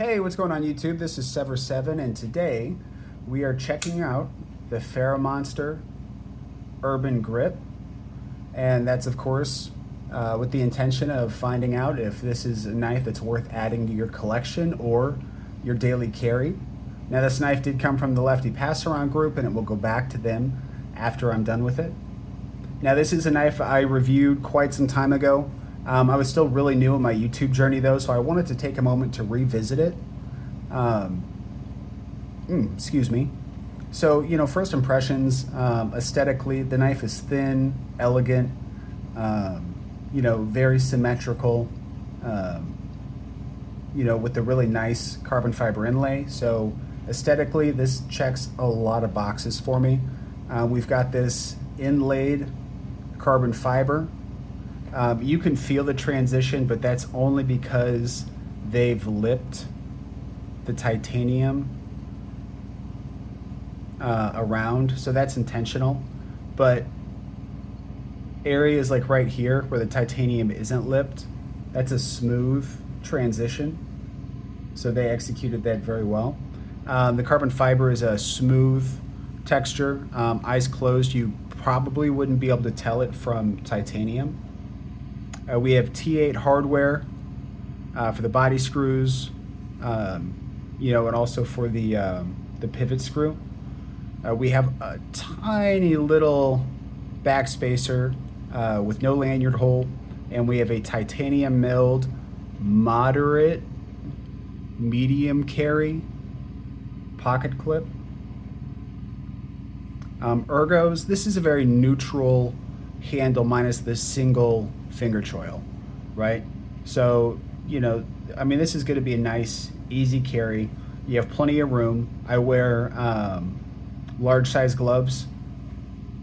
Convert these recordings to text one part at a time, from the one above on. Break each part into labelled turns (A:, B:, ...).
A: Hey, what's going on YouTube? This is Sever7 and today we are checking out the Ferra Monster Urban Grip, and that's of course with the intention of finding out if this is a knife that's worth adding to your collection or your daily carry. Now this knife did come from the Lefty Pass-Around group and it will go back to them after I'm done with it. Now this is a knife I reviewed quite some time ago. I was still really new in my YouTube journey though, so I wanted to take a moment to revisit it. Excuse me. So, you know, first impressions, aesthetically, the knife is thin, elegant, you know, very symmetrical, you know, with a really nice carbon fiber inlay. So aesthetically, this checks a lot of boxes for me. We've got this inlaid carbon fiber. You can feel the transition, but that's only because they've lipped the titanium around, so that's intentional. But areas like right here where the titanium isn't lipped, that's a smooth transition. So they executed that very well. The carbon fiber is a smooth texture. Eyes closed, you probably wouldn't be able to tell it from titanium. We have T8 hardware for the body screws, you know, and also for the pivot screw. We have a tiny little back spacer with no lanyard hole, and we have a titanium milled moderate medium carry pocket clip. Ergos, this is a very neutral handle minus the single finger choil, right? So, you know, I mean, this is going to be a nice, easy carry. You have plenty of room. I wear large size gloves,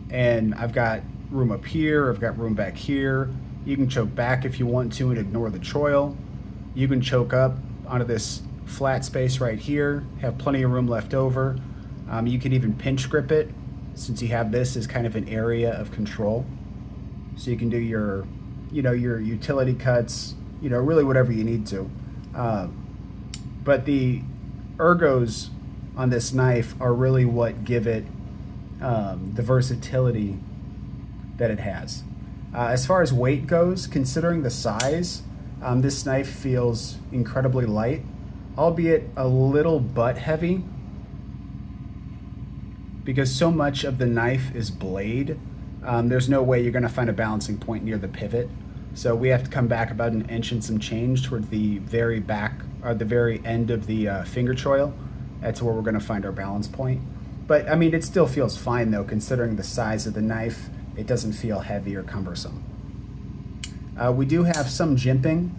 A: and I've got room up here, I've got room back here. You can choke back if you want to and ignore the choil. You can choke up onto this flat space right here, have plenty of room left over. You can even pinch grip it, since you have this as kind of an area of control. So you can do your, you know, your utility cuts, you know, really whatever you need to. But the ergos on this knife are really what give it the versatility that it has. As far as weight goes, considering the size, this knife feels incredibly light, albeit a little butt heavy, because so much of the knife is blade. There's no way you're going to find a balancing point near the pivot. So we have to come back about an inch and some change towards the very back, or the very end of the finger choil. That's where we're going to find our balance point. But I mean, it still feels fine though, considering the size of the knife. It doesn't feel heavy or cumbersome. We do have some jimping,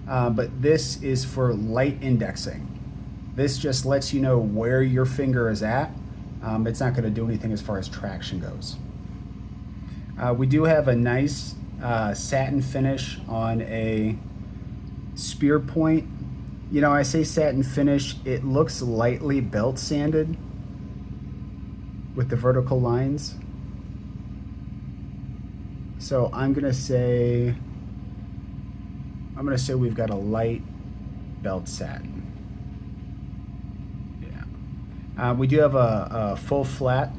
A: but this is for light indexing. This just lets you know where your finger is at. It's not going to do anything as far as traction goes. We do have a nice satin finish on a spear point. You know, I say satin finish, it looks lightly belt sanded with the vertical lines. So I'm gonna say we've got a light belt satin. Yeah. We do have a full flat,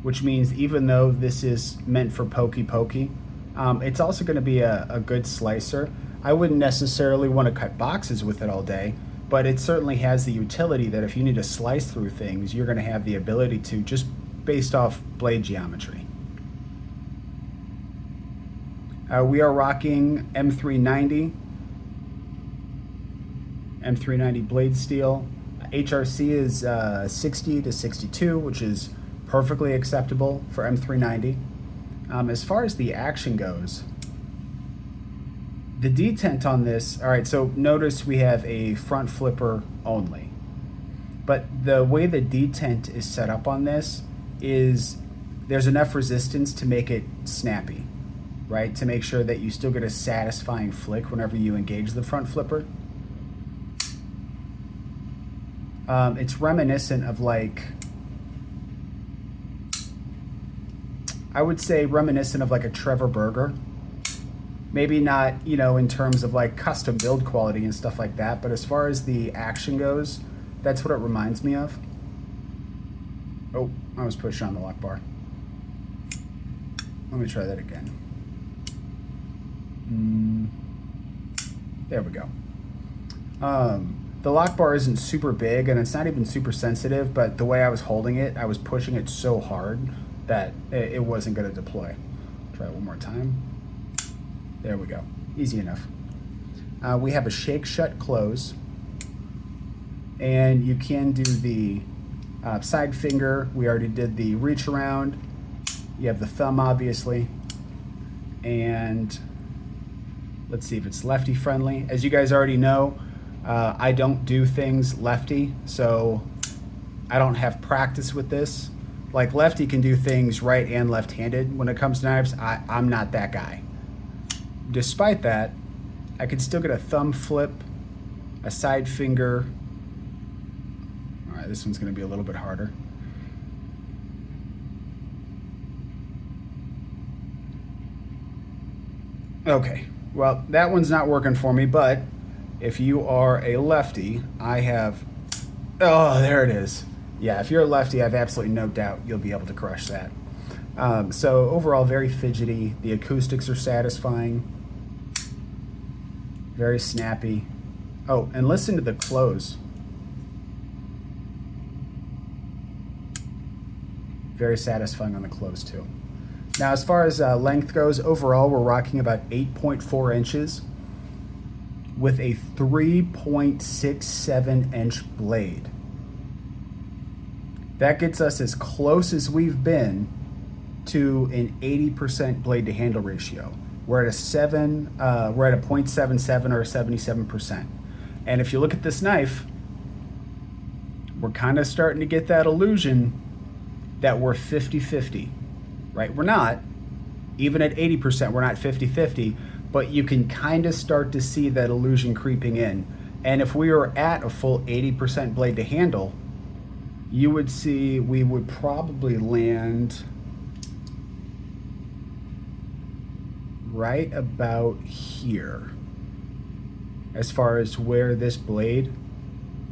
A: which means even though this is meant for pokey, it's also going to be a good slicer. I wouldn't necessarily want to cut boxes with it all day, but it certainly has the utility that if you need to slice through things, you're going to have the ability to, just based off blade geometry. We are rocking M390 blade steel. HRC is 60 to 62, which is perfectly acceptable for M390. As far as the action goes, the detent on this, all right, so notice we have a front flipper only. But the way the detent is set up on this is there's enough resistance to make it snappy, right? To make sure that you still get a satisfying flick whenever you engage the front flipper. It's reminiscent of like, I would say reminiscent of like a Trevor Burger. Maybe not, you know, in terms of like custom build quality and stuff like that, but as far as the action goes, that's what it reminds me of. Oh, I was pushing on the lock bar. Let me try that again. There we go. The lock bar isn't super big and it's not even super sensitive, but the way I was holding it, I was pushing it so hard that it wasn't going to deploy. Try it one more time. There we go. Easy enough. We have a shake, shut, close. And you can do the side finger. We already did the reach around. You have the thumb, obviously. And let's see if it's lefty friendly. As you guys already know, I don't do things lefty, so I don't have practice with this. Like lefty can do things right and left-handed. When it comes to knives, I'm not that guy. Despite that, I could still get a thumb flip, a side finger. All right, this one's gonna be a little bit harder. Okay, well, that one's not working for me, but if you are a lefty, I have, oh, there it is. Yeah, if you're a lefty, I have absolutely no doubt you'll be able to crush that. So overall, very fidgety. The acoustics are satisfying. Very snappy. Oh, and listen to the close. Very satisfying on the close too. Now, as far as length goes, overall, we're rocking about 8.4 inches with a 3.67 inch blade. That gets us as close as we've been to an 80% blade to handle ratio. We're at a 0.77 or a 77%. And if you look at this knife, we're kind of starting to get that illusion that we're 50-50, right? We're not. Even at 80%, we're not 50-50, but you can kind of start to see that illusion creeping in. And if we were at a full 80% blade to handle, you would see we would probably land right about here as far as where this blade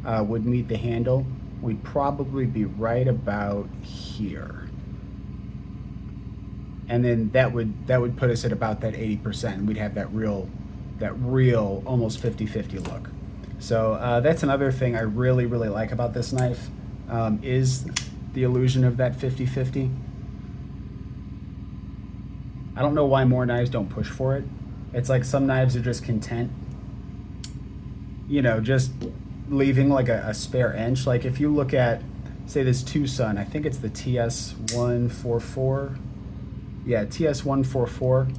A: would meet the handle. We'd probably be right about here, and then that would put us at about that 80%. We'd have that real almost 50-50 look. So that's another thing I really like about this knife, is the illusion of that 50-50. I don't know why more knives don't push for it. It's like some knives are just content, you know, just leaving like a spare inch. Like if you look at, say, this Tucson, I think it's the TS144. Yeah, TS144.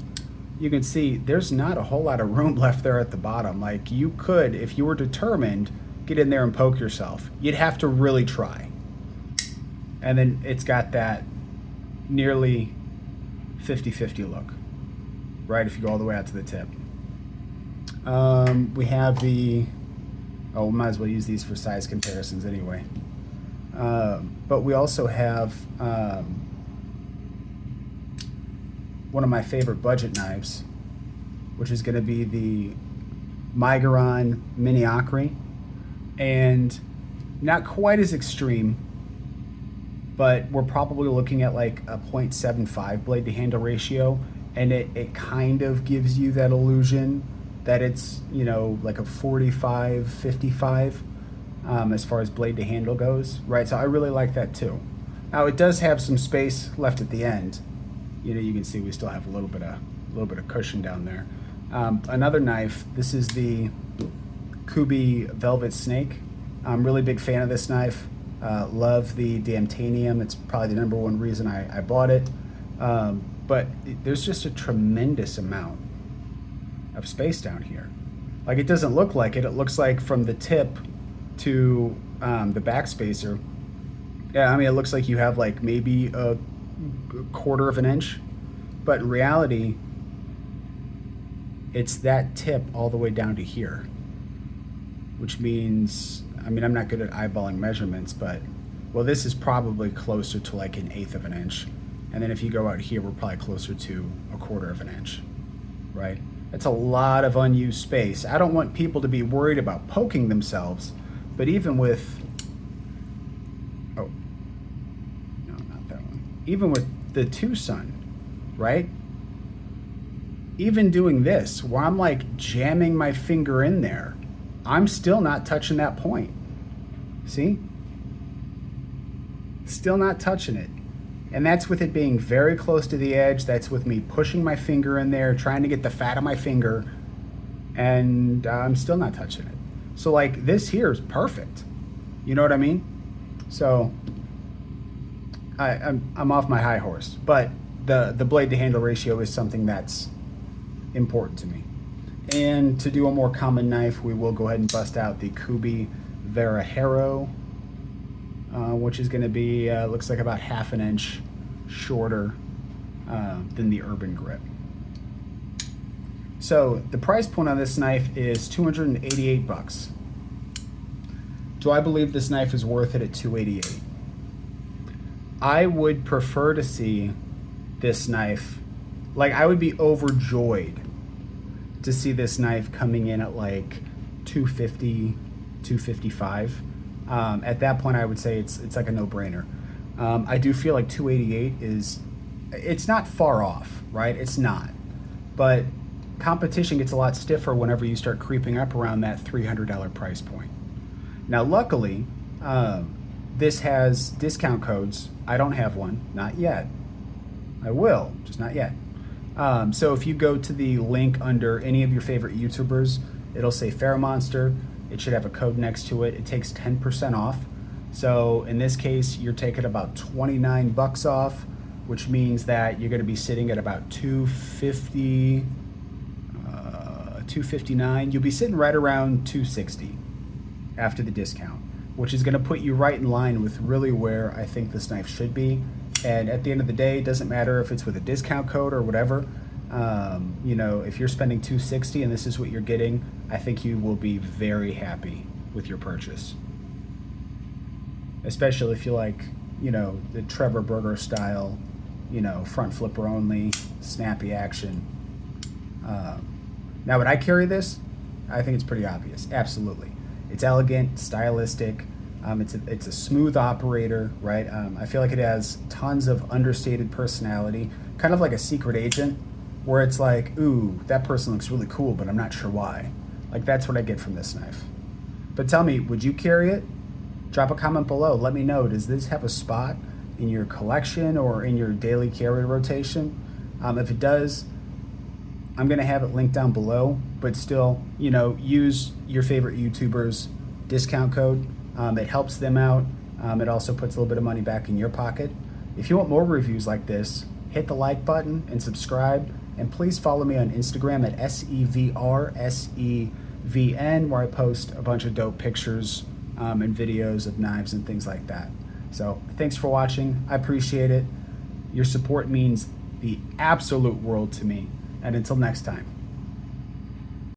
A: You can see there's not a whole lot of room left there at the bottom. Like you could, if you were determined, get in there and poke yourself. You'd have to really try. And then it's got that nearly 50-50 look, right? If you go all the way out to the tip. We have the, oh, we might as well use these for size comparisons anyway. But we also have one of my favorite budget knives, which is going to be the Migaron Mini Acri, and not quite as extreme, but we're probably looking at like a 0.75 blade to handle ratio, and it kind of gives you that illusion that it's, you know, like a 45-55 as far as blade to handle goes, right? So I really like that too. Now it does have some space left at the end. You know, you can see we still have a little bit of cushion down there. Another knife. This is the Kubi Velvet Snake. I'm really big fan of this knife. Love the Damtanium. It's probably the #1 reason I bought it. But there's just a tremendous amount of space down here. Like it doesn't look like it. It looks like from the tip to the backspacer. Yeah, I mean, it looks like you have like maybe a quarter of an inch, but in reality, it's that tip all the way down to here, which means, I mean, I'm not good at eyeballing measurements, but, well, this is probably closer to like 1/8 of an inch. And then if you go out here, we're probably closer to 1/4 of an inch, right? It's a lot of unused space. I don't want people to be worried about poking themselves, but even with, oh, no, not that one. Even with the Tucson, right? Even doing this, where I'm like jamming my finger in there, I'm still not touching that point. See? Still not touching it. And that's with it being very close to the edge. That's with me pushing my finger in there, trying to get the fat of my finger, and I'm still not touching it. So like this here is perfect. You know what I mean? So I'm off my high horse, but the blade to handle ratio is something that's important to me. And to do a more common knife, we will go ahead and bust out the Kubi Verajero, which is going to be, looks like about 1/2 inch shorter than the Urban Grip. So the price point on this knife is 288 bucks. Do I believe this knife is worth it at 288? I would prefer to see this knife, like I would be overjoyed to see this knife coming in at like 250, 255. At that point, I would say it's like a no-brainer. I do feel like 288 is, it's not far off, right? It's not. But competition gets a lot stiffer whenever you start creeping up around that $300 price point. Now, luckily, this has discount codes. I don't have one, not yet. I will, just not yet. So if you go to the link under any of your favorite YouTubers, it'll say Ferra Monster. It should have a code next to it. It takes 10% off. So in this case, you're taking about 29 bucks off, which means that you're going to be sitting at about 250, 259. You'll be sitting right around 260 after the discount, which is going to put you right in line with really where I think this knife should be. And at the end of the day, it doesn't matter if it's with a discount code or whatever. You know, if you're spending 260 and this is what you're getting, I think you will be very happy with your purchase. Especially if you like, you know, the Trevor Burger style, you know, front flipper only, snappy action. Now, would I carry this? I think it's pretty obvious. Absolutely. It's elegant, stylistic. It's a smooth operator, right? I feel like it has tons of understated personality, kind of like a secret agent, where it's like, ooh, that person looks really cool, but I'm not sure why. Like, that's what I get from this knife. But tell me, would you carry it? Drop a comment below. Let me know, does this have a spot in your collection or in your daily carry rotation? If it does, I'm going to have it linked down below, but still, you know, use your favorite YouTubers' discount code. It helps them out. It also puts a little bit of money back in your pocket. If you want more reviews like this, hit the like button and subscribe. And please follow me on Instagram at SEVRSEVN, where I post a bunch of dope pictures and videos of knives and things like that. So thanks for watching. I appreciate it. Your support means the absolute world to me. And until next time.